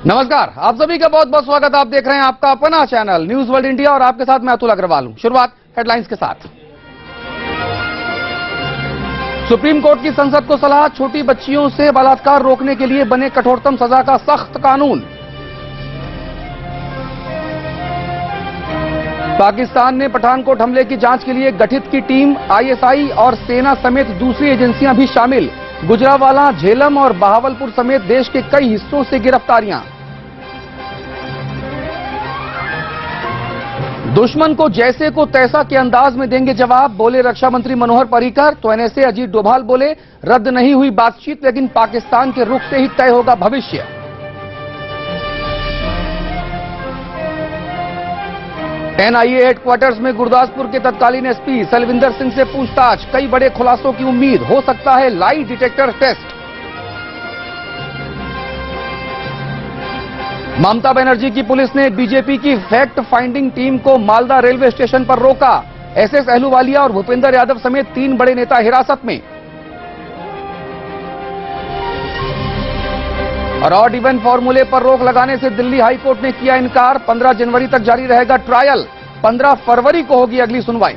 नमस्कार, आप सभी का बहुत बहुत स्वागत। आप देख रहे हैं आपका अपना चैनल न्यूज वर्ल्ड इंडिया और आपके साथ मैं अतुल अग्रवाल हूं। शुरुआत हेडलाइंस के साथ। सुप्रीम कोर्ट की संसद को सलाह, छोटी बच्चियों से बलात्कार रोकने के लिए बने कठोरतम सजा का सख्त कानून। पाकिस्तान ने पठानकोट हमले की जांच के लिए गठित की टीम, आईएसआई और सेना समेत दूसरी एजेंसियां भी शामिल। गुजरांवाला, झेलम और बहावलपुर समेत देश के कई हिस्सों से गिरफ्तारियां। दुश्मन को जैसे को तैसा के अंदाज में देंगे जवाब, बोले रक्षा मंत्री मनोहर पर्रिकर। तो एनएसए अजीत डोभाल बोले, रद्द नहीं हुई बातचीत लेकिन पाकिस्तान के रुख से ही तय होगा भविष्य। एनआईए हेडक्वार्टर्स में गुरदासपुर के तत्कालीन एसपी सलविंदर सिंह से पूछताछ, कई बड़े खुलासों की उम्मीद, हो सकता है lie detector test. Mamata Banerjee की पुलिस ने बीजेपी की फैक्ट फाइंडिंग टीम को मालदा रेलवे स्टेशन पर रोका। एसएस अहलूवालिया और भूपेंद्र यादव समेत 3 बड़े नेता हिरासत में। और ऑड इवन फॉर्मूले पर रोक लगाने से दिल्ली हाईकोर्ट ने किया इनकार। 15 जनवरी तक जारी रहेगा ट्रायल, 15 फरवरी को होगी अगली सुनवाई।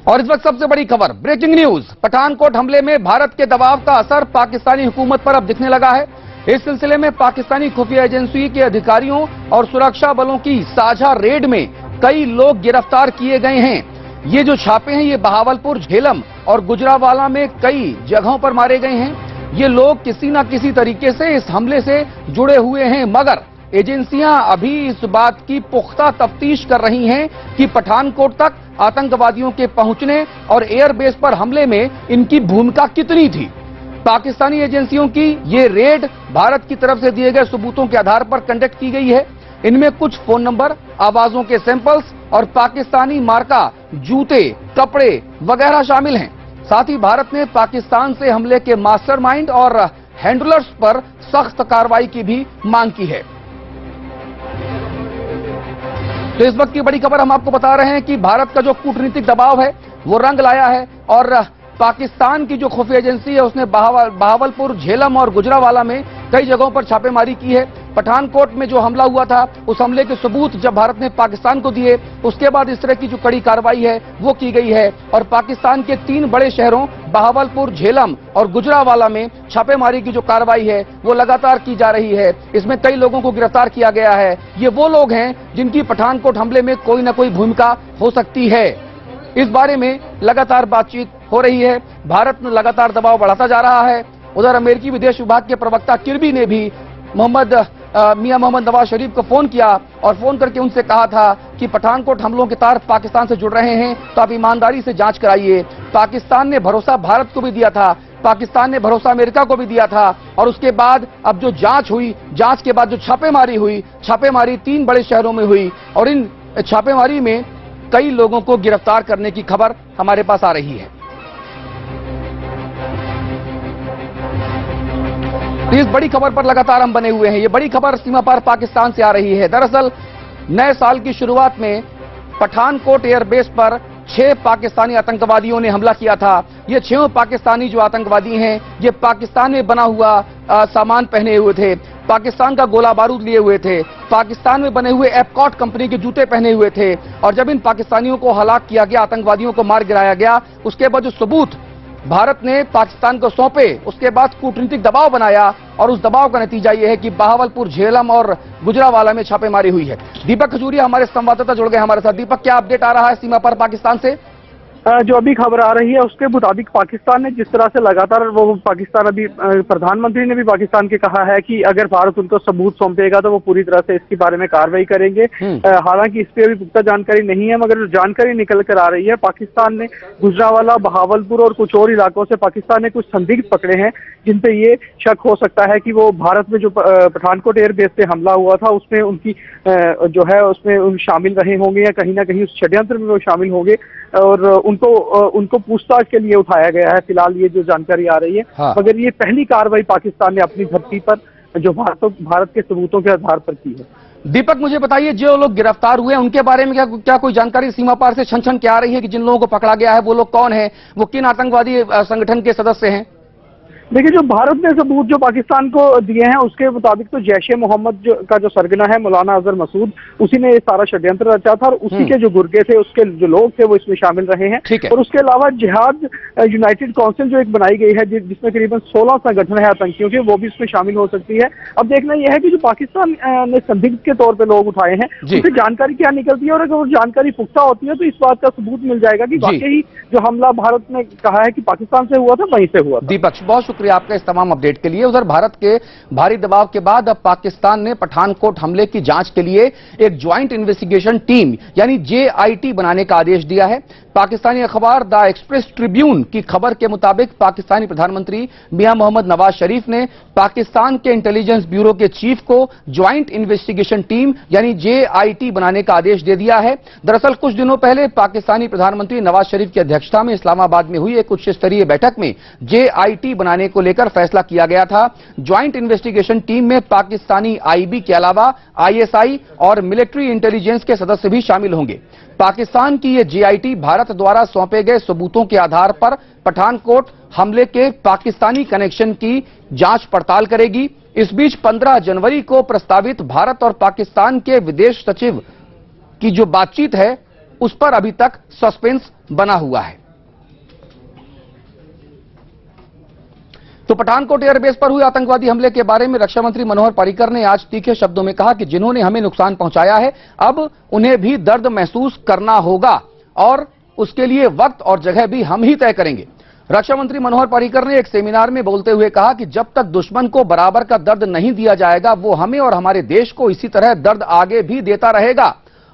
और इस वक्त सबसे बड़ी खबर, ब्रेकिंग न्यूज। पठानकोट हमले में भारत के दबाव का असर पाकिस्तानी हुकूमत पर अब दिखने लगा है। इस सिलसिले में पाकिस्तानी खुफिया एजेंसी के अधिकारियों और सुरक्षा बलों की साझा रेड में कई लोग गिरफ्तार किए गए हैं। ये जो छापे हैं ये बहावलपुर, झेलम और गुजरांवाला में कई जगहों पर मारे गए हैं। ये लोग किसी न किसी तरीके से इस हमले से जुड़े हुए हैं, मगर एजेंसियां अभी इस बात की पुख्ता तफ्तीश कर रही हैं कि पठानकोट तक आतंकवादियों के पहुंचने और एयरबेस पर हमले में इनकी भूमिका कितनी थी। पाकिस्तानी एजेंसियों की ये रेड भारत की तरफ से दिए गए सबूतों के आधार पर कंडक्ट की गई है। इनमें कुछ फोन नंबर, आवाजों के सैंपल्स और पाकिस्तानी मार्का जूते, कपड़े वगैरह शामिल हैं। साथ ही भारत ने पाकिस्तान से हमले के मास्टरमाइंड और हैंडलर्स पर सख्त कार्रवाई की भी मांग की है। तो इस वक्त की बड़ी खबर हम आपको बता रहे हैं कि भारत का जो कूटनीतिक दबाव है वो रंग लाया है और पाकिस्तान की जो खुफिया एजेंसी है उसने बहावलपुर, झेलम और गुजरांवाला में कई जगहों पर छापेमारी की है। पठानकोट में जो हमला हुआ था उस हमले के सबूत जब भारत ने पाकिस्तान को दिए, उसके बाद इस तरह की जो कड़ी कार्रवाई है वो की गई है। और पाकिस्तान के 3 बड़े शहरों बहावलपुर, झेलम और गुजरांवाला में छापेमारी की जो कार्रवाई है वो लगातार की जा रही है। इसमें कई लोगों को गिरफ्तार किया गया है। ये वो लोग हैं जिनकी पठानकोट हमले में कोई ना कोई भूमिका हो सकती है। इस बारे में लगातार बातचीत हो रही है। भारत में लगातार दबाव बढ़ाता जा रहा है। उधर अमेरिकी विदेश विभाग के प्रवक्ता किर्बी ने भी मियां मोहम्मद नवाज शरीफ को फोन किया और फोन करके उनसे कहा था कि पठानकोट हमलों के तार पाकिस्तान से जुड़ रहे हैं तो आप ईमानदारी से जांच कराइए। पाकिस्तान ने भरोसा भारत को भी दिया था, पाकिस्तान ने भरोसा अमेरिका को भी दिया था। और उसके बाद अब जो जांच हुई, जांच के बाद जो छापेमारी हुई, छापेमारी 3 बड़े शहरों में हुई और इन छापेमारी में कई लोगों को गिरफ्तार करने की खबर हमारे पास आ रही है। तो इस बड़ी खबर पर लगातार हम बने हुए हैं। ये बड़ी खबर सीमा पार पाकिस्तान से आ रही है। दरअसल नए साल की शुरुआत में पठानकोट एयरबेस पर 6 पाकिस्तानी आतंकवादियों ने हमला किया था। ये 6 पाकिस्तानी जो आतंकवादी हैं ये पाकिस्तान में बना हुआ सामान पहने हुए थे, पाकिस्तान का गोला बारूद लिए हुए थे, पाकिस्तान में बने हुए एपकॉट कंपनी के जूते पहने हुए थे। और जब इन पाकिस्तानियों को हलाक किया गया, आतंकवादियों को मार गिराया गया, उसके बाद जो सबूत भारत ने पाकिस्तान को सौंपे, उसके बाद कूटनीतिक दबाव बनाया और उस दबाव का नतीजा यह है कि बहावलपुर, झेलम और गुजरांवाला में छापेमारी हुई है। दीपक खजूरिया हमारे संवाददाता जुड़ गए हमारे साथ। दीपक, क्या अपडेट आ रहा है सीमा पर पाकिस्तान से? जो अभी खबर आ रही है उसके मुताबिक पाकिस्तान ने जिस तरह से लगातार पाकिस्तान अभी प्रधानमंत्री ने भी पाकिस्तान के कहा है कि अगर भारत उनको सबूत सौंपेगा तो वो पूरी तरह से इसके बारे में कार्रवाई करेंगे। हालांकि इस पे अभी पुख्ता जानकारी नहीं है, मगर जो जानकारी निकल कर आ रही है, पाकिस्तान ने गुजरांवाला, बहावलपुर और कुछ और इलाकों से पाकिस्तान ने कुछ संदिग्ध पकड़े हैं जिन पे ये शक हो सकता है कि वो भारत में जो पठानकोट एयरबेस पे हमला हुआ था उसमें उनकी जो है उसमें शामिल रहे होंगे या कहीं ना कहीं उस षड्यंत्र में वो शामिल होंगे और उनको पूछताछ के लिए उठाया गया है। फिलहाल ये जो जानकारी आ रही है, मगर ये पहली कार्रवाई पाकिस्तान ने अपनी धरती पर जो भारत के सबूतों के आधार पर की है। दीपक, मुझे बताइए, जो लोग गिरफ्तार हुए हैं उनके बारे में क्या कोई जानकारी सीमा पार से छन छन के आ रही है कि जिन लोगों को पकड़ा गया है वो लोग कौन है, वो किन आतंकवादी संगठन के सदस्य हैं? देखिए, जो भारत ने सबूत जो पाकिस्तान को दिए हैं उसके मुताबिक तो जैश ए मोहम्मद का जो सरगना है मौलाना अजहर मसूद, उसी ने ये सारा षड्यंत्र रचा था और उसी के जो गुर्गे थे, उसके जो लोग थे वो इसमें शामिल रहे हैं। और उसके अलावा जिहाद यूनाइटेड काउंसिल जो एक बनाई गई है जिसमें करीबन 16 संगठन है आतंकियों के, वो भी इसमें शामिल हो सकती है। अब देखना यह है कि जो पाकिस्तान ने संदिग्ध के तौर पर लोग उठाए हैं उनसे जानकारी क्या निकलती है, और अगर वो जानकारी पुख्ता होती है तो इस बात का सबूत मिल जाएगा कि वाकई जो हमला भारत ने कहा है कि पाकिस्तान से हुआ था वहीं से हुआ था। दीपक, बहुत शुक्रिया आपका इस तमाम अपडेट के लिए। उधर भारत के भारी दबाव के बाद अब पाकिस्तान ने पठानकोट हमले की जांच के लिए एक ज्वाइंट इन्वेस्टिगेशन टीम यानी JIT बनाने का आदेश दिया है। पाकिस्तानी अखबार द एक्सप्रेस ट्रिब्यून की खबर के मुताबिक पाकिस्तानी प्रधानमंत्री मियां मोहम्मद नवाज शरीफ ने पाकिस्तान के इंटेलिजेंस ब्यूरो के चीफ को ज्वाइंट इन्वेस्टिगेशन टीम यानी JIT बनाने का आदेश दे दिया है। दरअसल कुछ दिनों पहले पाकिस्तानी प्रधानमंत्री नवाज शरीफ की अध्यक्षता में इस्लामाबाद में हुई एक उच्च स्तरीय बैठक में JIT बनाने को लेकर फैसला किया गया था। ज्वाइंट इन्वेस्टिगेशन टीम में पाकिस्तानी IB के अलावा ISI और मिलिट्री इंटेलिजेंस के सदस्य भी शामिल होंगे। पाकिस्तान की यह JIT भारत द्वारा सौंपे गए सबूतों के आधार पर पठानकोट हमले के पाकिस्तानी कनेक्शन की जांच पड़ताल करेगी। इस बीच 15 जनवरी को प्रस्तावित भारत और पाकिस्तान के विदेश सचिव की जो बातचीत है उस पर अभी तक सस्पेंस बना हुआ है। तो पठानकोट एयरबेस पर हुए आतंकवादी हमले के बारे में रक्षा मंत्री मनोहर पर्रिकर ने आज तीखे शब्दों में कहा कि जिन्होंने हमें नुकसान पहुंचाया है अब उन्हें भी दर्द महसूस करना होगा और उसके लिए वक्त और जगह भी हम ही तय करेंगे। रक्षा मंत्री मनोहर पर्रिकर ने एक सेमिनार में बोलते हुए कहा कि जब तक दुश्मन को बराबर का दर्द नहीं दिया जाएगा वो हमें और हमारे देश को इसी तरह दर्द आगे भी देता रहेगा।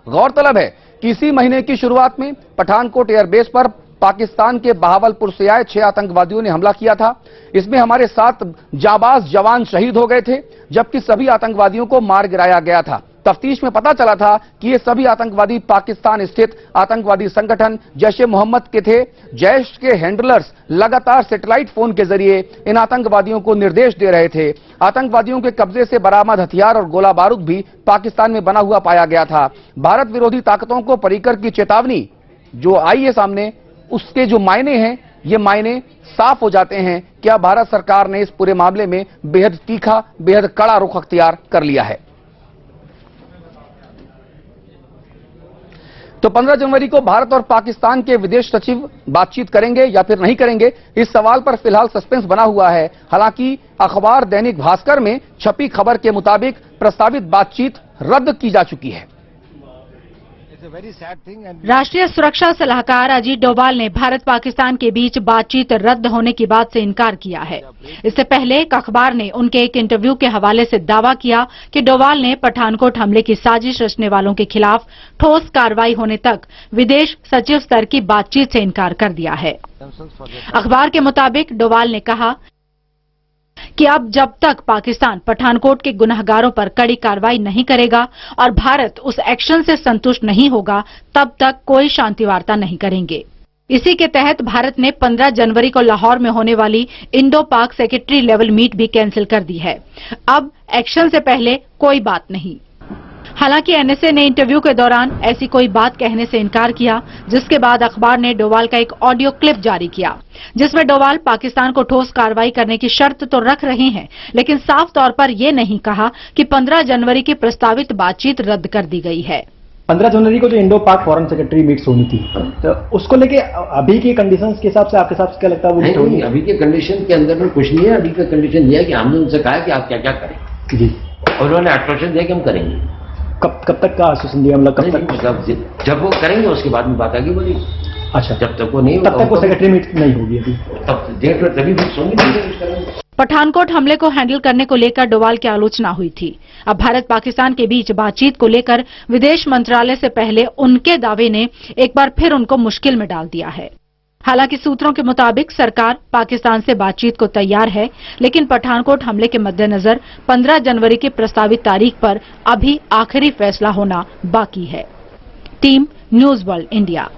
गौरतलब है कि इसी महीने की शुरुआत में पठानकोट एयरबेस पर पाकिस्तान के बहावलपुर से आए 6 आतंकवादियों ने हमला किया था। इसमें हमारे 7 जाबाज जवान शहीद हो गए थे जबकि सभी आतंकवादियों को मार गिराया गया था। तफ्तीश में पता चला था कि ये सभी आतंकवादी पाकिस्तान स्थित आतंकवादी संगठन जैश ए मोहम्मद के थे। जैश के हैंडलर्स लगातार सैटेलाइट फोन के जरिए इन आतंकवादियों को निर्देश दे रहे थे। आतंकवादियों के कब्जे से बरामद हथियार और गोला बारूद भी पाकिस्तान में बना हुआ पाया गया था। भारत विरोधी ताकतों को पर्रिकर की चेतावनी जो आई है सामने, उसके जो मायने हैं ये मायने साफ हो जाते हैं कि अब भारत सरकार ने इस पूरे मामले में बेहद तीखा, बेहद कड़ा रुख अख्तियार कर लिया है। तो 15 जनवरी को भारत और पाकिस्तान के विदेश सचिव बातचीत करेंगे या फिर नहीं करेंगे, इस सवाल पर फिलहाल सस्पेंस बना हुआ है। हालांकि अखबार दैनिक भास्कर में छपी खबर के मुताबिक प्रस्तावित बातचीत रद्द की जा चुकी है। राष्ट्रीय सुरक्षा सलाहकार अजीत डोभाल ने भारत पाकिस्तान के बीच बातचीत रद्द होने की बात से इनकार किया है। इससे पहले एक अखबार ने उनके एक इंटरव्यू के हवाले से दावा किया कि डोभाल ने पठानकोट हमले की साजिश रचने वालों के खिलाफ ठोस कार्रवाई होने तक विदेश सचिव स्तर की बातचीत से इनकार कर दिया है। अखबार के मुताबिक डोभाल ने कहा कि अब जब तक पाकिस्तान पठानकोट के गुनहगारों पर कड़ी कार्रवाई नहीं करेगा और भारत उस एक्शन से संतुष्ट नहीं होगा तब तक कोई शांति वार्ता नहीं करेंगे। इसी के तहत भारत ने 15 जनवरी को लाहौर में होने वाली इंडो पाक सेक्रेटरी लेवल मीट भी कैंसिल कर दी है। अब एक्शन से पहले कोई बात नहीं। हालांकि NSA ने इंटरव्यू के दौरान ऐसी कोई बात कहने से इनकार किया, जिसके बाद अखबार ने डोभाल का एक ऑडियो क्लिप जारी किया जिसमें डोभाल पाकिस्तान को ठोस कार्रवाई करने की शर्त तो रख रहे हैं लेकिन साफ तौर पर यह नहीं कहा कि 15 जनवरी की प्रस्तावित बातचीत रद्द कर दी गई है। 15 जनवरी को जो इंडो पाक फॉरेन सेक्रेटरी मीट्स होनी थी तो उसको लेके अभी के कंडीशंस के हिसाब से आपके हिसाब से क्या लगता है? वो नहीं, अभी के कंडीशन के अंदर में कुछ नहीं है। अभी का कंडीशन यह है कि हमने उनसे कहा कि आप क्या क्या करें जी, और उन्होंने आश्वासन दिया कि हम करेंगे। कब तक का आश्वासन दिया? मतलब कब तक? जब वो करेंगे उसके बाद में बात आगे बोली। अच्छा, जब तक वो नहीं, तब तक वो सेक्रेटरी मीट नहीं होगी अभी, तब डेट तभी फिक्स होंगी। पठानकोट हमले को हैंडल करने को लेकर डोभाल की आलोचना हुई थी। अब भारत पाकिस्तान के बीच बातचीत को लेकर विदेश मंत्रालय से पहले उनके दावे ने एक बार फिर उनको मुश्किल में डाल दिया है। हालांकि सूत्रों के मुताबिक सरकार पाकिस्तान से बातचीत को तैयार है, लेकिन पठानकोट हमले के मद्देनजर 15 जनवरी की प्रस्तावित तारीख पर अभी आखिरी फैसला होना बाकी है। Team news world India.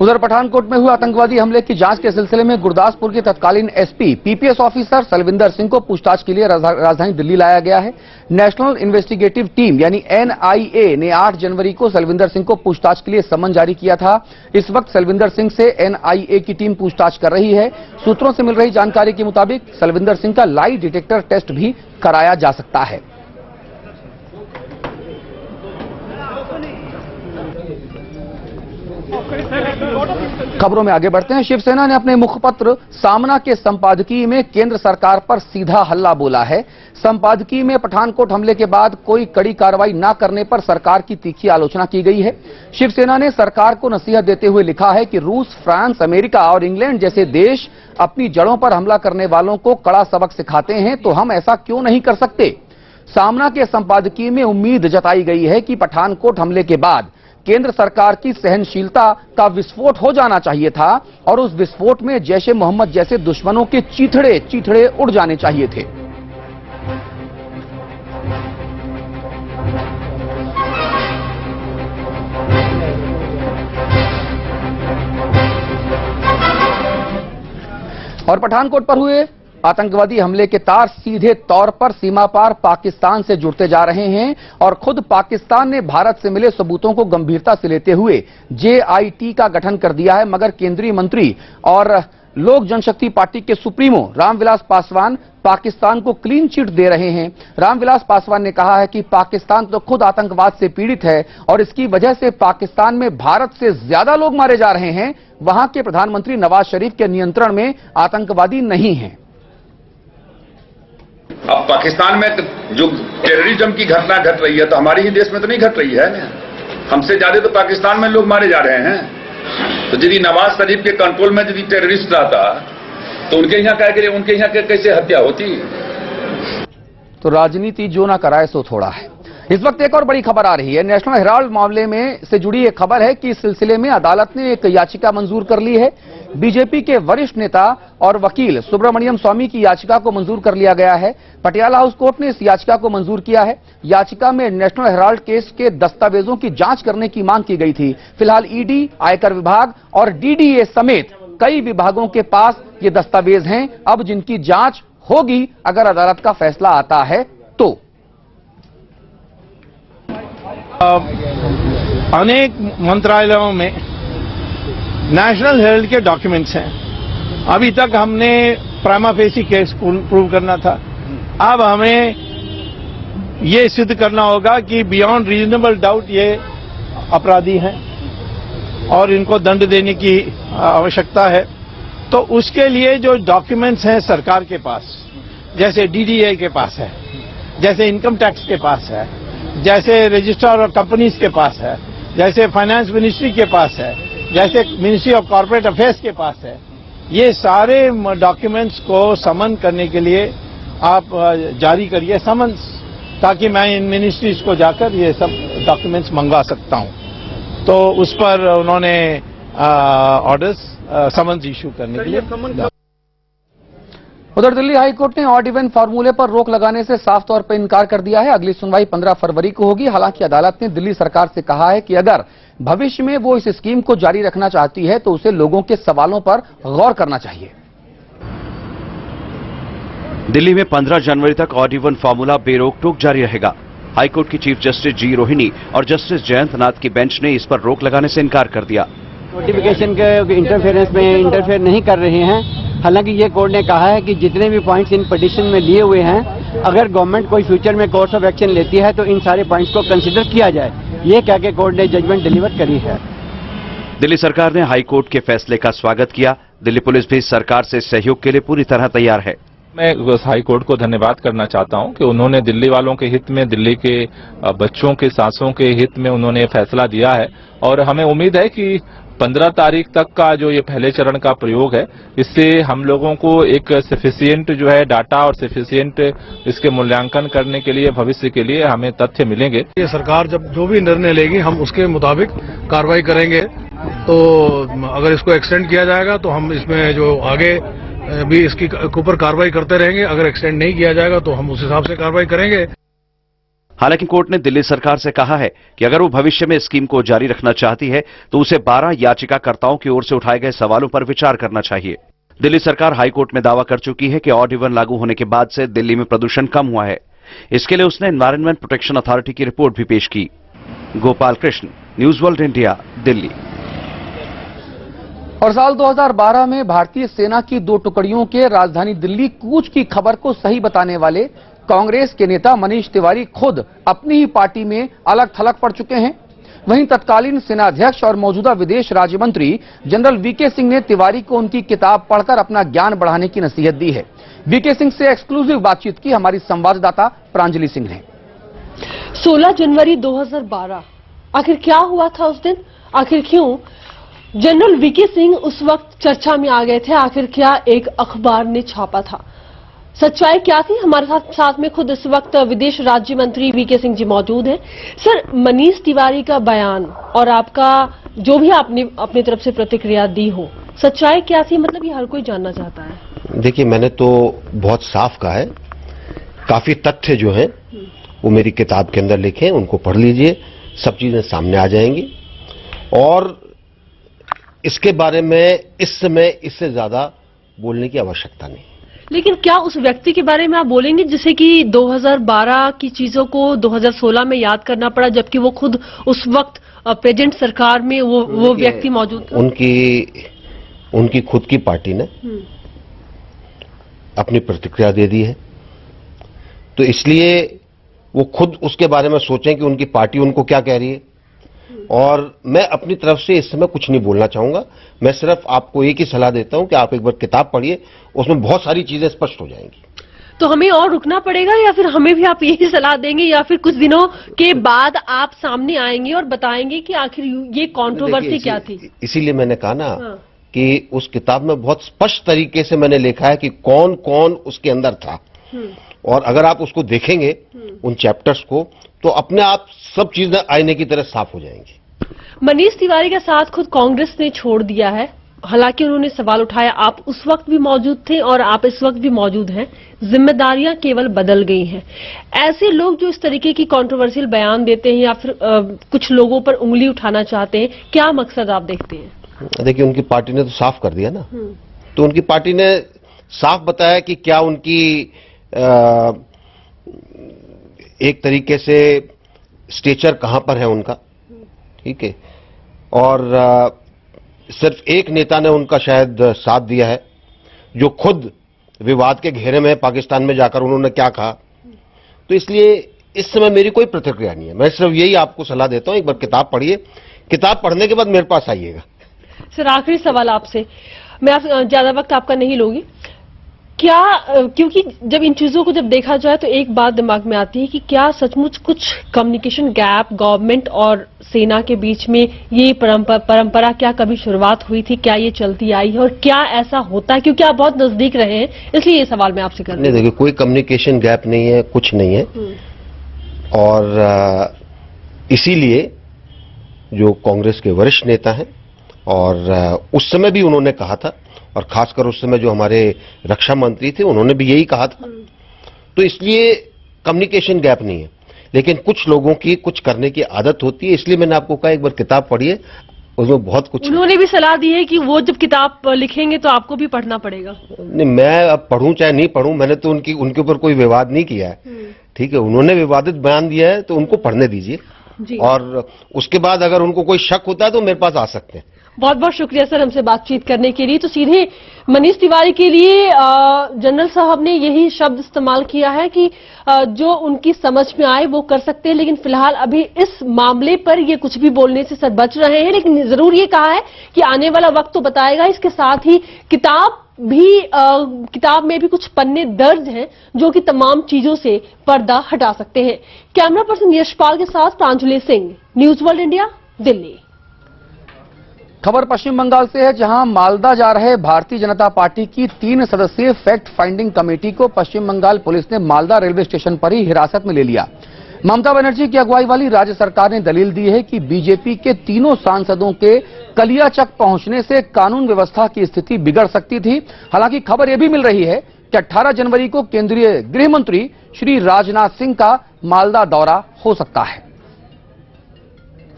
उधर पठानकोट में हुए आतंकवादी हमले की जांच के सिलसिले में गुरदासपुर के तत्कालीन SP PPS officer Salwinder Singh को पूछताछ के लिए राजधानी दिल्ली लाया गया है। नेशनल इन्वेस्टिगेटिव टीम यानी एनआईए ने 8 जनवरी को सलविंदर सिंह को पूछताछ के लिए समन जारी किया था। इस वक्त सलविंदर सिंह से एनआईए की टीम पूछताछ कर रही है। सूत्रों से मिल रही जानकारी के मुताबिक सलविंदर सिंह का लाई डिटेक्टर टेस्ट भी कराया जा सकता है। खबरों में आगे बढ़ते हैं। शिवसेना ने अपने मुखपत्र सामना के संपादकीय में केंद्र सरकार पर सीधा हल्ला बोला है। संपादकीय में पठानकोट हमले के बाद कोई कड़ी कार्रवाई न करने पर सरकार की तीखी आलोचना की गई है। शिवसेना ने सरकार को नसीहत देते हुए लिखा है कि रूस, फ्रांस, अमेरिका और इंग्लैंड जैसे देश अपनी जड़ों पर हमला करने वालों को कड़ा सबक सिखाते हैं, तो हम ऐसा क्यों नहीं कर सकते। सामना के संपादकीय में उम्मीद जताई गई है कि पठानकोट हमले के बाद केंद्र सरकार की सहनशीलता का विस्फोट हो जाना चाहिए था और उस विस्फोट में जैश ए मोहम्मद जैसे दुश्मनों के चीथड़े उड़ जाने चाहिए थे। और पठानकोट पर हुए आतंकवादी हमले के तार सीधे तौर पर सीमा पार पाकिस्तान से जुड़ते जा रहे हैं और खुद पाकिस्तान ने भारत से मिले सबूतों को गंभीरता से लेते हुए जेआईटी का गठन कर दिया है। मगर केंद्रीय मंत्री और लोक जनशक्ति पार्टी के सुप्रीमो रामविलास पासवान पाकिस्तान को क्लीन चिट दे रहे हैं। रामविलास पासवान ने कहा है कि पाकिस्तान तो खुद आतंकवाद से पीड़ित है और इसकी वजह से पाकिस्तान में भारत से ज्यादा लोग मारे जा रहे हैं। वहां के प्रधानमंत्री नवाज शरीफ के नियंत्रण में आतंकवादी नहीं हैं। अब पाकिस्तान में जो टेररिज्म की घटना घट रही है तो हमारे ही देश में तो नहीं घट रही है। हमसे ज्यादा तो पाकिस्तान में लोग मारे जा रहे हैं। तो यदि नवाज शरीफ के कंट्रोल में यदि टेररिस्ट रहता तो उनके यहाँ कैसे हत्या होती। तो राजनीति जो ना कराए सो थोड़ा है। इस वक्त एक और बड़ी खबर आ रही है। नेशनल हेराल्ड मामले में से जुड़ी एक खबर है कि इस सिलसिले में अदालत ने एक याचिका मंजूर कर ली है। बीजेपी के वरिष्ठ नेता और वकील सुब्रमण्यम स्वामी की याचिका को मंजूर कर लिया गया है। पटियाला हाउस कोर्ट ने इस याचिका को मंजूर किया है। याचिका में नेशनल हेराल्ड केस के दस्तावेजों की जांच करने की मांग की गई थी। फिलहाल ईडी, आयकर विभाग और डीडीए समेत कई विभागों के पास ये दस्तावेज हैं। अब जिनकी जांच होगी अगर अदालत का फैसला आता है तो। अनेक मंत्रालयों में नेशनल हेराल्ड के डॉक्यूमेंट्स हैं। अभी तक हमने प्राइमा फेसी केस प्रूव करना था। अब हमें ये सिद्ध करना होगा कि बियॉन्ड रीजनेबल डाउट ये अपराधी हैं और इनको दंड देने की आवश्यकता है। तो उसके लिए जो डॉक्यूमेंट्स हैं सरकार के पास, जैसे डीडीए के पास है, जैसे इनकम टैक्स के पास है, जैसे रजिस्ट्रार ऑफ कंपनीज के पास है, जैसे फाइनेंस मिनिस्ट्री के पास है, जैसे मिनिस्ट्री ऑफ कॉर्पोरेट अफेयर्स के पास है, ये सारे डॉक्यूमेंट्स को समन करने के लिए आप जारी करिए समन्स, ताकि मैं इन मिनिस्ट्रीज को जाकर ये सब डॉक्यूमेंट्स मंगवा सकता हूं। तो उस पर उन्होंने ऑर्डर्स समन्स इशू करने के लिए। उधर दिल्ली हाईकोर्ट ने ऑड इवन फार्मूले पर रोक लगाने से साफ तौर पर इनकार कर दिया है। अगली सुनवाई 15 फरवरी को होगी। हालांकि अदालत ने दिल्ली सरकार से कहा है कि अगर भविष्य में वो इस स्कीम को जारी रखना चाहती है तो उसे लोगों के सवालों पर गौर करना चाहिए। दिल्ली में 15 जनवरी तक ऑड इवन फार्मूला बेरोक टोक जारी रहेगा। हाईकोर्ट की चीफ जस्टिस जी रोहिणी और जस्टिस जयंत नाथ की बेंच ने इस पर रोक लगाने से इनकार कर दिया। नोटिफिकेशन के इंटरफेरेंस में इंटरफेयर नहीं कर रहे हैं। हालांकि ये कोर्ट ने कहा है कि जितने भी पॉइंट्स इन पिटीशन में लिए हुए हैं, अगर गवर्नमेंट कोई फ्यूचर में कोर्स ऑफ एक्शन लेती है तो इन सारे पॉइंट्स को कंसिडर किया जाए। ये कह के कोर्ट ने जजमेंट डिलीवर करी है। दिल्ली सरकार ने हाईकोर्ट के फैसले का स्वागत किया। दिल्ली पुलिस भी सरकार से सहयोग के लिए पूरी तरह तैयार है। मैं हाईकोर्ट को धन्यवाद करना चाहता हूं कि उन्होंने दिल्ली वालों के हित में, दिल्ली के बच्चों के सांसों के हित में उन्होंने फैसला दिया है और हमें उम्मीद है कि 15 तारीख तक का जो ये पहले चरण का प्रयोग है, इससे हम लोगों को एक सफिशिएंट जो है डाटा और सफिशिएंट इसके मूल्यांकन करने के लिए, भविष्य के लिए हमें तथ्य मिलेंगे। ये सरकार जब जो भी निर्णय लेगी हम उसके मुताबिक कार्रवाई करेंगे। तो अगर इसको एक्सटेंड किया जाएगा तो हम इसमें जो आगे भी इसकी ऊपर कार्रवाई करते रहेंगे। अगर एक्सटेंड नहीं किया जाएगा तो हम उस हिसाब से कार्रवाई करेंगे। हालांकि कोर्ट ने दिल्ली सरकार से कहा है कि अगर वो भविष्य में स्कीम को जारी रखना चाहती है तो उसे 12 याचिकाकर्ताओं की ओर से उठाए गए सवालों पर विचार करना चाहिए। दिल्ली सरकार हाईकोर्ट में दावा कर चुकी है कि ऑड इवन लागू होने के बाद से दिल्ली में प्रदूषण कम हुआ है। इसके लिए उसने एनवायरमेंट प्रोटेक्शन अथॉरिटी की रिपोर्ट भी पेश की। Gopal Krishna, news world India, Delhi. और साल 2012 में भारतीय सेना की 2 टुकड़ियों के राजधानी दिल्ली कूच की खबर को सही बताने वाले कांग्रेस के नेता मनीष तिवारी खुद अपनी ही पार्टी में अलग थलग पड़ चुके हैं। वहीं तत्कालीन सेनाध्यक्ष और मौजूदा विदेश राज्य मंत्री जनरल वीके सिंह ने तिवारी को उनकी किताब पढ़कर अपना ज्ञान बढ़ाने की नसीहत दी है। वीके सिंह से एक्सक्लूसिव बातचीत की हमारी संवाददाता प्रांजलि सिंह ने। 16 जनवरी 2012, आखिर क्या हुआ था उस दिन? आखिर क्यों जनरल वीके सिंह उस वक्त चर्चा में आ गए थे? आखिर क्या एक अखबार ने छापा था? सच्चाई क्या थी? हमारे साथ में खुद इस वक्त विदेश राज्य मंत्री वीके सिंह जी मौजूद हैं। सर, मनीष तिवारी का बयान और आपका जो भी आपने अपनी तरफ से प्रतिक्रिया दी हो, सच्चाई क्या थी? मतलब ये हर कोई जानना चाहता है। देखिए, मैंने तो बहुत साफ कहा है, काफी तथ्य जो है वो मेरी किताब के अंदर लिखे हैं, उनको पढ़ लीजिए, सब चीजें सामने आ जाएंगी। और इसके बारे में इस समय इससे ज्यादा बोलने की आवश्यकता नहीं। लेकिन क्या उस व्यक्ति के बारे में आप बोलेंगे जिसे कि 2012 की चीजों को 2016 में याद करना पड़ा, जबकि वो खुद उस वक्त प्रेजेंट सरकार में वो व्यक्ति मौजूद था? उनकी खुद की पार्टी ने अपनी प्रतिक्रिया दे दी है, तो इसलिए वो खुद उसके बारे में सोचें कि उनकी पार्टी उनको क्या कह रही है। और मैं अपनी तरफ से इस समय कुछ नहीं बोलना चाहूंगा। मैं सिर्फ आपको एक ही सलाह देता हूं कि आप एक बार किताब पढ़िए, उसमें बहुत सारी चीजें स्पष्ट हो जाएंगी। तो हमें और रुकना पड़ेगा या फिर हमें भी आप यही सलाह देंगे, या फिर कुछ दिनों के बाद आप सामने आएंगे और बताएंगे कि आखिर ये कंट्रोवर्सी क्या थी? इसीलिए मैंने कहा ना कि उस किताब में बहुत स्पष्ट तरीके से मैंने लिखा है कि कौन कौन उसके अंदर था। और अगर आप उसको देखेंगे उन चैप्टर्स को, तो अपने आप सब चीजें आईने की तरह साफ हो जाएंगी। मनीष तिवारी का साथ खुद कांग्रेस ने छोड़ दिया है, हालांकि उन्होंने सवाल उठाया। आप उस वक्त भी मौजूद थे और आप इस वक्त भी मौजूद हैं, जिम्मेदारियां केवल बदल गई हैं। ऐसे लोग जो इस तरीके की कंट्रोवर्शियल बयान देते हैं या फिर कुछ लोगों पर उंगली उठाना चाहते हैं, क्या मकसद आप देखते हैं? देखिए, उनकी पार्टी ने तो साफ कर दिया ना। तो उनकी पार्टी ने साफ बताया कि क्या उनकी एक तरीके से स्टेचर कहां पर है उनका, ठीक है। और सिर्फ एक नेता ने उनका शायद साथ दिया है, जो खुद विवाद के घेरे में पाकिस्तान में जाकर उन्होंने क्या कहा। तो इसलिए इस समय मेरी कोई प्रतिक्रिया नहीं है। मैं सिर्फ यही आपको सलाह देता हूं, एक बार किताब पढ़िए, किताब पढ़ने के बाद मेरे पास आइएगा। सर, आखिरी सवाल आपसे, मैं ज्यादा वक्त आपका नहीं लूंगी। क्या, क्योंकि जब इन चीजों को जब देखा जाए तो एक बात दिमाग में आती है कि क्या सचमुच कुछ कम्युनिकेशन गैप गवर्नमेंट और सेना के बीच में ये परंपरा क्या कभी शुरुआत हुई थी? क्या ये चलती आई है और क्या ऐसा होता है? क्योंकि आप बहुत नजदीक रहे हैं, इसलिए ये सवाल मैं आपसे कर रही हूं। देखिए, कोई कम्युनिकेशन गैप नहीं है, कुछ नहीं है। और इसीलिए जो कांग्रेस के वरिष्ठ नेता हैं, और उस समय भी उन्होंने कहा था, और खासकर उस समय जो हमारे रक्षा मंत्री थे उन्होंने भी यही कहा था। तो इसलिए कम्युनिकेशन गैप नहीं है, लेकिन कुछ लोगों की कुछ करने की आदत होती है। इसलिए मैंने आपको कहा एक बार किताब पढ़िए, उसमें बहुत कुछ। उन्होंने भी सलाह दी है कि वो जब किताब लिखेंगे तो आपको भी पढ़ना पड़ेगा। नहीं, मैं अब पढ़ूं चाहे नहीं पढ़ूं, मैंने तो उनके ऊपर कोई विवाद नहीं किया है, ठीक है। उन्होंने विवादित बयान दिया है तो उनको पढ़ने दीजिए, और उसके बाद अगर उनको कोई शक होता है तो मेरे पास आ सकते हैं। बहुत बहुत शुक्रिया सर हमसे बातचीत करने के लिए। तो सीधे मनीष तिवारी के लिए जनरल साहब ने यही शब्द इस्तेमाल किया है कि जो उनकी समझ में आए वो कर सकते हैं, लेकिन फिलहाल अभी इस मामले पर ये कुछ भी बोलने से सर बच रहे हैं। लेकिन जरूर ये कहा है कि आने वाला वक्त तो बताएगा। इसके साथ ही किताब में भी कुछ पन्ने दर्ज हैं जो कि तमाम चीजों से पर्दा हटा सकते हैं। कैमरा पर्सन यशपाल के साथ Pranjali Singh, news world India, Delhi. खबर पश्चिम बंगाल से है, जहां मालदा जा रहे भारतीय जनता पार्टी की 3 सदस्यीय फैक्ट फाइंडिंग कमेटी को पश्चिम बंगाल पुलिस ने मालदा रेलवे स्टेशन पर ही हिरासत में ले लिया। ममता बनर्जी की अगुवाई वाली राज्य सरकार ने दलील दी है कि बीजेपी के तीनों सांसदों के कलियाचक पहुंचने से कानून व्यवस्था की स्थिति बिगड़ सकती थी। हालांकि खबर यह भी मिल रही है कि 18 जनवरी को केंद्रीय गृह मंत्री श्री राजनाथ सिंह का मालदा दौरा हो सकता है।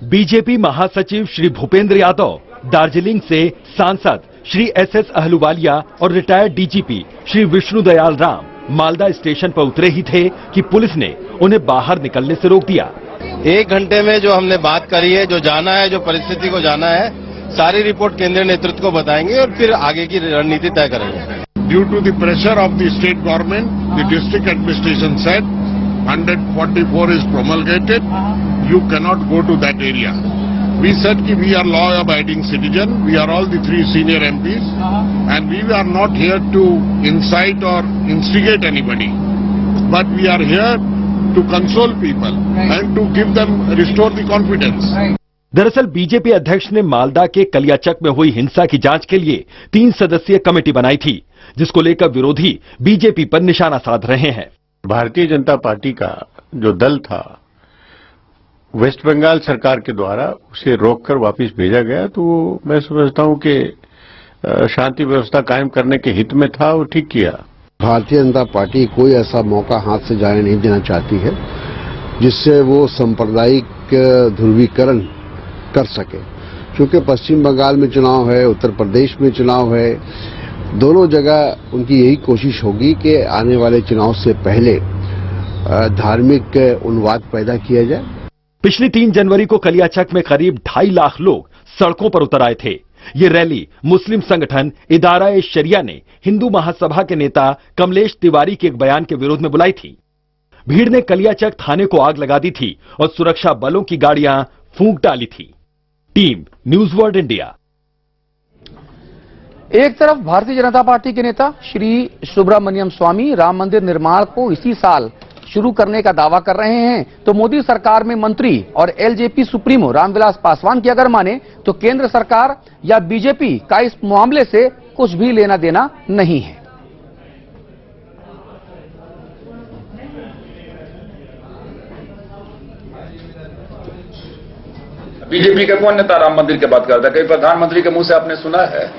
बीजेपी महासचिव श्री भूपेंद्र यादव, दार्जिलिंग से सांसद श्री एसएस अहलुवालिया और retired DGP Shri Vishnu Dayal Ram Malda station पर उतरे ही थे कि पुलिस ने उन्हें बाहर निकलने से रोक दिया। 1 घंटे में जो हमने बात करी है, जो जाना है, जो परिस्थिति को जाना है, सारी रिपोर्ट केंद्रीय नेतृत्व को बताएंगे और फिर आगे की रणनीति तय करेंगे। Due to the pressure of the state government, the district administration said 144 is promulgated, you cannot go to that area. We said that we are law-abiding citizen, we are all the 3 senior MPs, and we are not here to incite or instigate anybody, but we are here to console people and to give them, restore the confidence. दरअसल BJP अध्यक्ष ने मालदा के कलियाचक में हुई हिंसा की जांच के लिए 3 सदस्यीय कमेटी बनाई थी, जिसको लेकर विरोधी बीजेपी पर निशाना साध रहे हैं। भारतीय जनता पार्टी का जो दल था, वेस्ट बंगाल सरकार के द्वारा उसे रोककर वापस भेजा गया, तो मैं समझता हूं कि शांति व्यवस्था कायम करने के हित में था, वो ठीक किया। भारतीय जनता पार्टी कोई ऐसा मौका हाथ से जाने नहीं देना चाहती है जिससे वो सांप्रदायिक ध्रुवीकरण कर सके, क्योंकि पश्चिम बंगाल में चुनाव है, उत्तर प्रदेश में चुनाव है, दोनों जगह उनकी यही कोशिश होगी कि आने वाले चुनाव से पहले धार्मिक उन्माद पैदा किया जाए। पिछली 3 जनवरी को कलियाचक में करीब 2.5 लाख लोग सड़कों पर उतर आए थे। ये रैली मुस्लिम संगठन इदारा-ए शरिया ने हिंदू महासभा के नेता कमलेश तिवारी के एक बयान के विरोध में बुलाई थी। भीड़ ने कलियाचक थाने को आग लगा दी थी और सुरक्षा बलों की गाड़ियां फूंक डाली थी। Team news world India. एक तरफ भारतीय जनता पार्टी के नेता श्री सुब्रमण्यम स्वामी राम मंदिर निर्माण को इसी साल शुरू करने का दावा कर रहे हैं, तो मोदी सरकार में मंत्री और एलजेपी सुप्रीमो रामविलास पासवान की अगर माने तो केंद्र सरकार या बीजेपी का इस मामले से कुछ भी लेना देना नहीं है। बीजेपी का कौन नेता राम मंदिर की बात करता है? कई प्रधानमंत्री के मुंह से आपने सुना है?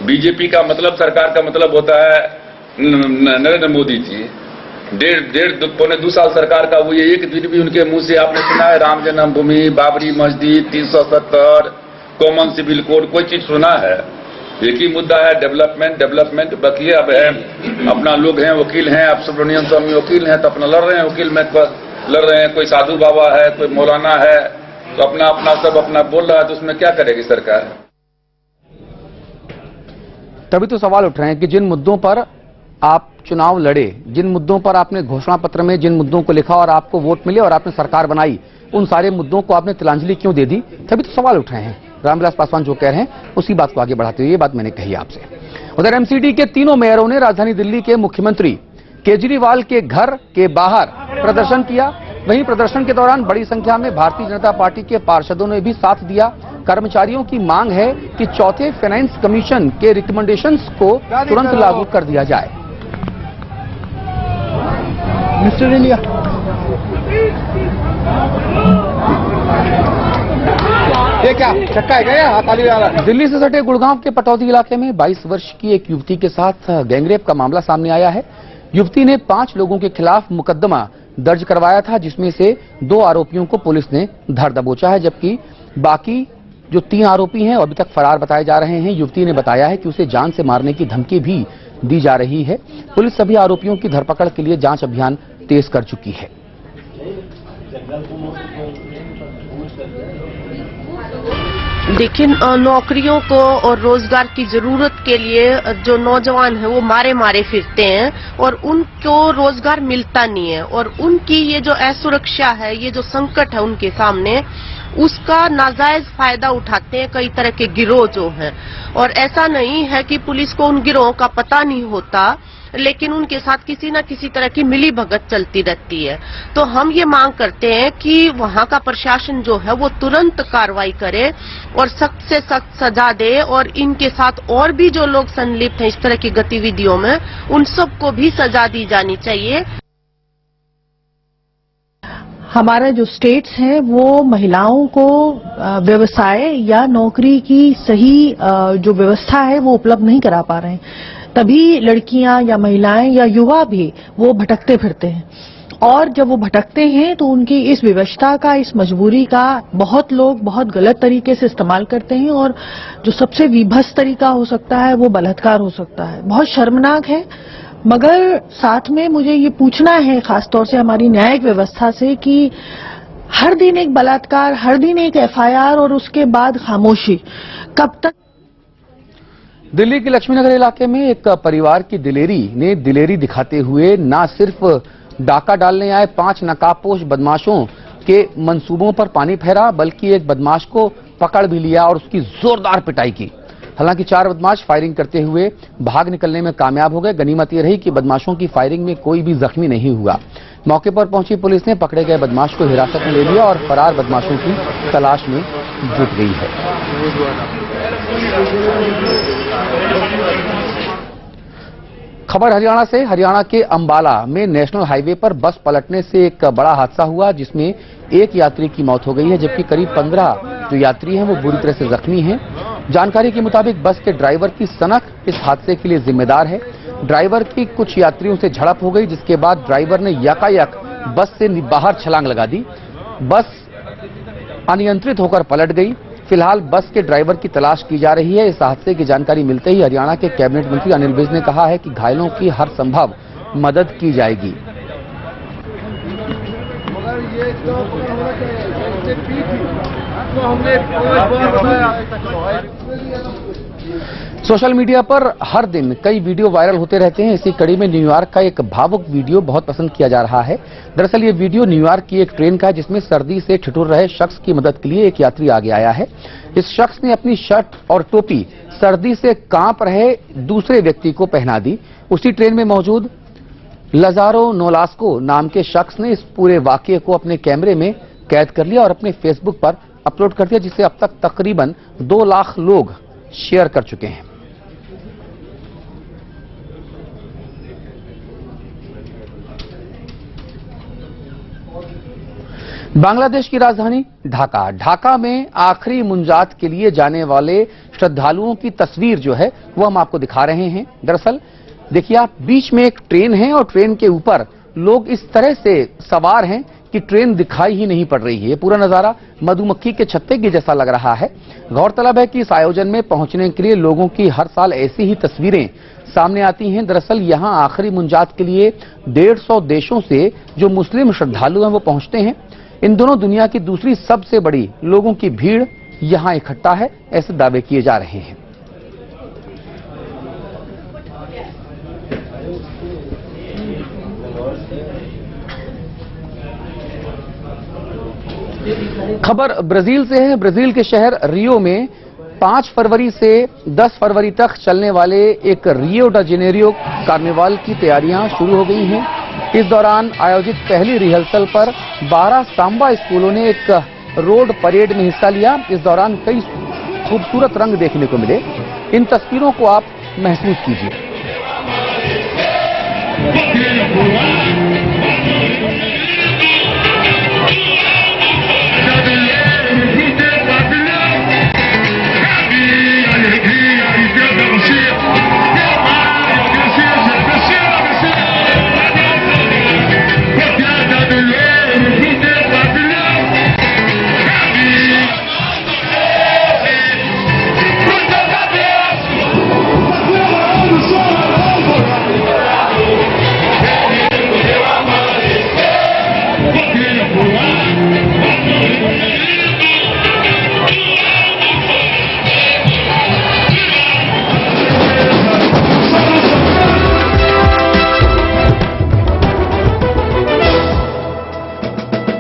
बीजेपी का मतलब, सरकार का मतलब होता है नरेंद्र मोदी जी। 1.5-2 साल सरकार का हुई है, एक दिन भी उनके मुंह से आपने सुना है राम जन्मभूमि, बाबरी मस्जिद, 370, कॉमन सिविल कोड, कोई चीज सुना है? एक ही मुद्दा है डेवलपमेंट। बाकी अब है अपना लोग हैं, वकील हैं, आप सुब्रमण्यम स्वामी वकील हैं तो अपना लड़ रहे हैं, वकील में लड़ रहे हैं। कोई साधु बाबा है, कोई मौलाना है, तो अपना सब अपना बोल रहा है, तो उसमें क्या करेगी सरकार? तभी तो सवाल उठ रहे हैं कि जिन मुद्दों पर आप चुनाव लड़े, जिन मुद्दों पर आपने घोषणा पत्र में जिन मुद्दों को लिखा और आपको वोट मिले और आपने सरकार बनाई, उन सारे मुद्दों को आपने तिलांजलि क्यों दे दी? तभी तो सवाल उठ रहे हैं। रामविलास पासवान जो कह रहे हैं उसी बात को आगे बढ़ाते हुए ये बात मैंने कही आपसे। उधर एमसीडी के तीनों मेयरों ने राजधानी दिल्ली के मुख्यमंत्री केजरीवाल के घर के बाहर प्रदर्शन किया। वहीं प्रदर्शन के दौरान बड़ी संख्या में भारतीय जनता पार्टी के पार्षदों ने भी साथ दिया। कर्मचारियों की मांग है कि चौथे फाइनेंस कमीशन के रिकमेंडेशंस को तुरंत लागू कर दिया जाए। मिस्टर इंडिया, ये क्या चक्का है क्या? ताली वाला। दिल्ली से सटे गुड़गांव के पटौदी इलाके में 22 वर्ष की एक युवती के साथ गैंगरेप का मामला सामने आया है। युवती ने 5 लोगों के खिलाफ मुकदमा दर्ज करवाया था, जिसमें से 2 आरोपियों को पुलिस ने धर दबोचा है, जबकि बाकी जो 3 आरोपी हैं अभी तक फरार बताए जा रहे हैं। युवती ने बताया है कि उसे जान से मारने की धमकी भी दी जा रही है। पुलिस सभी आरोपियों की धरपकड़ के लिए जांच अभियान तेज कर चुकी है। लेकिन नौकरियों को और रोजगार की जरूरत के लिए जो नौजवान हैं वो मारे फिरते हैं और उनको रोजगार मिलता नहीं है, और उनकी ये जो असुरक्षा है, ये जो संकट है उनके सामने, उसका नाजायज फायदा उठाते हैं कई तरह के गिरोह जो हैं। और ऐसा नहीं है कि पुलिस को उन गिरोहों का पता नहीं होता, लेकिन उनके साथ किसी न किसी तरह की मिली भगत चलती रहती है। तो हम ये मांग करते हैं कि वहां का प्रशासन जो है वो तुरंत कार्रवाई करे और सख्त से सख्त सजा दे, और इनके साथ और भी जो लोग संलिप्त हैं इस तरह की गतिविधियों में, उन सबको भी सजा दी जानी चाहिए। हमारा जो स्टेट्स हैं वो महिलाओं को व्यवसाय या नौकरी की सही जो व्यवस्था है वो उपलब्ध नहीं करा पा रहे हैं। तभी लड़कियां या महिलाएं या युवा भी वो भटकते फिरते हैं। और जब वो भटकते हैं तो उनकी इस विवशता का, इस मजबूरी का बहुत लोग बहुत गलत तरीके से इस्तेमाल करते हैं और जो सबसे विभत्स तरीका हो सकता है वो बलात्कार हो सकता है। बहुत शर्मनाक है। मगर साथ में मुझे ये पूछना है खासतौर से हमारी न्यायिक व्यवस्था से कि हर दिन एक बलात्कार, हर दिन एक एफआईआर और उसके बाद खामोशी, कब तक? दिल्ली के लक्ष्मीनगर इलाके में एक परिवार की दिलेरी दिखाते हुए न सिर्फ डाका डालने आए 5 नकाबपोश बदमाशों के मंसूबों पर पानी फेरा, बल्कि एक बदमाश को पकड़ भी लिया और उसकी जोरदार पिटाई की। हालांकि 4 बदमाश फायरिंग करते हुए भाग निकलने में कामयाब हो गए। गनीमत यह रही कि बदमाशों की फायरिंग में कोई भी जख्मी नहीं हुआ। मौके पर पहुंची पुलिस ने पकड़े गए बदमाश को हिरासत में ले लिया और फरार बदमाशों की तलाश में जुट गई है। खबर हरियाणा से। हरियाणा के अंबाला में नेशनल हाईवे पर बस पलटने से एक बड़ा हादसा हुआ, जिसमें एक यात्री की मौत हो गई है, जबकि करीब 15 जो यात्री हैं वो बुरी तरह से जख्मी हैं। जानकारी के मुताबिक बस के ड्राइवर की सनक इस हादसे के लिए जिम्मेदार है। ड्राइवर की कुछ यात्रियों से झड़प हो गई, जिसके बाद ड्राइवर ने यकायक बस से बाहर छलांग लगा दी। बस अनियंत्रित होकर पलट गई। फिलहाल बस के ड्राइवर की तलाश की जा रही है। इस हादसे की जानकारी मिलते ही हरियाणा के कैबिनेट मंत्री अनिल विज ने कहा है कि घायलों की हर संभव मदद की जाएगी। सोशल मीडिया पर हर दिन कई वीडियो वायरल होते रहते हैं। इसी कड़ी में न्यूयॉर्क का एक भावुक वीडियो बहुत पसंद किया जा रहा है। दरअसल ये वीडियो न्यूयॉर्क की एक ट्रेन का है, जिसमें सर्दी से ठिठुर रहे शख्स की मदद के लिए एक यात्री आगे आया है। इस शख्स ने अपनी शर्ट और टोपी सर्दी से कांप रहे दूसरे व्यक्ति को पहना दी। उसी ट्रेन में मौजूद लजारो नोलास्को नाम के शख्स ने इस पूरे वाकये को अपने कैमरे में कैद कर लिया और अपने फेसबुक पर अपलोड कर दिया, जिसे अब तक तकरीबन 2 लाख लोग शेयर कर चुके हैं। बांग्लादेश की राजधानी ढाका में आखिरी मुंजात के लिए जाने वाले श्रद्धालुओं की तस्वीर जो है वो हम आपको दिखा रहे हैं। दरअसल देखिए आप, बीच में एक ट्रेन है और ट्रेन के ऊपर लोग इस तरह से सवार हैं कि ट्रेन दिखाई ही नहीं पड़ रही है। ये पूरा नजारा मधुमक्खी के छत्ते के जैसा लग रहा है। गौरतलब है कि इस आयोजन में पहुंचने के लिए लोगों की हर साल ऐसी ही तस्वीरें सामने आती हैं। दरअसल यहां आखिरी मुंजात के लिए 150 देशों से जो मुस्लिम श्रद्धालु हैं वो पहुंचते हैं। इन दोनों दुनिया की दूसरी सबसे बड़ी लोगों की भीड़ यहां इकट्ठा है, ऐसे दावे किए जा रहे हैं। खबर ब्राजील से है। ब्राजील के शहर रियो में 5 फरवरी से 10 फरवरी तक चलने वाले एक रियो ड जेनेरियो कार्निवाल की तैयारियां शुरू हो गई हैं। इस दौरान आयोजित पहली रिहर्सल पर 12 सांबा स्कूलों ने एक रोड परेड में हिस्सा लिया। इस दौरान कई खूबसूरत रंग देखने को मिले। इन तस्वीरों को आप महसूस कीजिए।